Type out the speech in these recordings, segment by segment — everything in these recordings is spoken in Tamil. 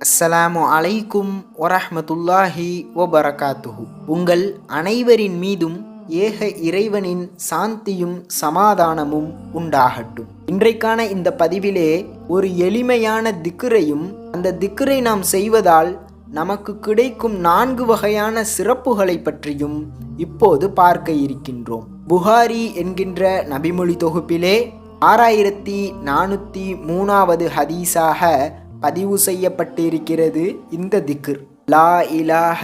அஸ்ஸலாமு அலைக்கும் வரஹ்மத்துல்லாஹி வபரகாத்துஹு. உங்கள் அனைவரின் மீதும் ஏக இறைவனின் சாந்தியும் சமாதானமும் உண்டாகட்டும். இன்றைக்கான இந்த பதிவிலே ஒரு எளிமையான திக்ரையும் அந்த திக்ரை நாம் செய்வதால் நமக்கு கிடைக்கும் 4 வகையான சிறப்புகளை பற்றியும் இப்போது பார்க்க இருக்கின்றோம். புகாரி என்கின்ற நபிமொழி தொகுப்பிலே 6403வது ஹதீஸாக பதிவு செய்யப்பட்டிருக்கிறது இந்த திக்ர். லா இலாஹ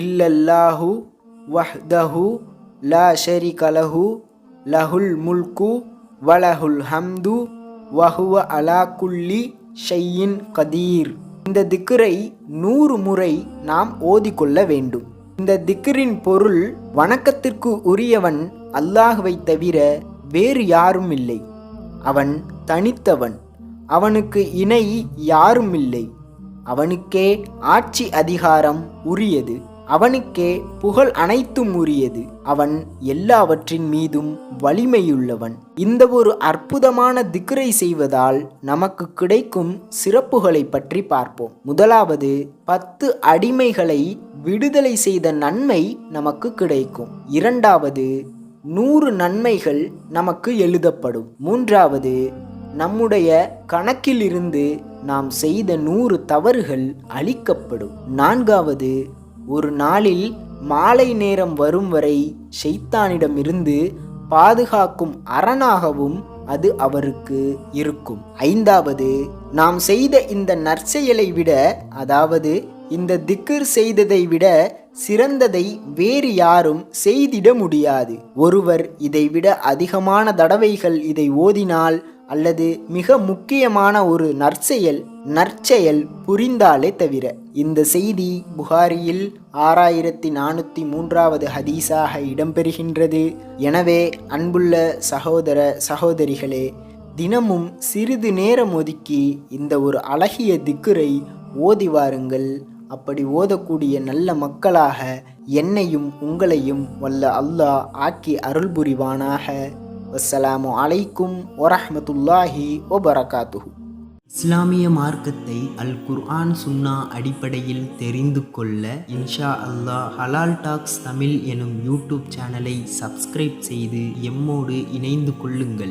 இல்லல்லாஹு வஹ்தஹு லா ஷரீக லஹு லஹுல் முல்கு வலஹுல் ஹம்து வஹுவ அலா குல்லி ஷையின் கதீர். இந்த திக்ரை 100 முறை நாம் ஓதிக்கொள்ள வேண்டும். இந்த திக்ரின் பொருள், வணக்கத்திற்கு உரியவன் அல்லாஹ்வை தவிர வேறு யாரும் இல்லை. அவன் தனித்தவன், அவனுக்கு இணை யாரும் இல்லை. அவனுக்கே ஆட்சி அதிகாரம் உரியது, அவனுக்கே புகழ் அனைத்தும் உரியது. அவன் எல்லாவற்றின் மீதும் வலிமையுள்ளவன். இந்த ஒரு அற்புதமான திக்ரை செய்வதால் நமக்கு கிடைக்கும் சிறப்புகளை பற்றி பார்ப்போம். முதலாவது, 10 அடிமைகளை விடுதலை செய்த நன்மை நமக்கு கிடைக்கும். இரண்டாவது, 100 நன்மைகள் நமக்கு எழுதப்படும். மூன்றாவது, நம்முடைய கணக்கிலிருந்து நாம் செய்த 100 தவறுகள் அழிக்கப்படும். நான்காவது, ஒரு நாளில் மாலை நேரம் வரும் வரை ஷைத்தானிடமிருந்து பாதுகாக்கும் அரணாகவும் அது அவருக்கு இருக்கும். ஐந்தாவது, நாம் செய்த இந்த நற்செயலை விட, அதாவது இந்த திக்ர் செய்ததை விட சிறந்ததை வேறு யாரும் செய்திட முடியாது. ஒருவர் இதைவிட அதிகமான தடவைகள் இதை ஓதினால் அல்லது மிக முக்கியமான ஒரு நற்செயல் புரிந்தாலே தவிர. இந்த செய்தி புகாரியில் 6403வது ஹதீஸாக இடம்பெறுகின்றது. எனவே அன்புள்ள சகோதர சகோதரிகளே, தினமும் சிறிது நேரம் ஒதுக்கி இந்த ஒரு அழகிய திக்ரை ஓதி வாருங்கள். அப்படி ஓதக்கூடிய நல்ல மக்களாக என்னையும் உங்களையும் வல்ல அல்லாஹ் ஆக்கி அருள் புரிவானாக. அஸ்ஸலாமு அலைக்கும் வரஹ்மத்துல்லாஹி வபரகாத்துஹு. இஸ்லாமிய மார்க்கத்தை அல் குர்ஆன் சுன்னா அடிப்படையில் தெரிந்து கொள்ள இன்ஷா அல்லாஹ் ஹலால் டாக்ஸ் தமிழ் எனும் யூடியூப் சேனலை சப்ஸ்கிரைப் செய்து எம்மோடு இணைந்து கொள்ளுங்கள்.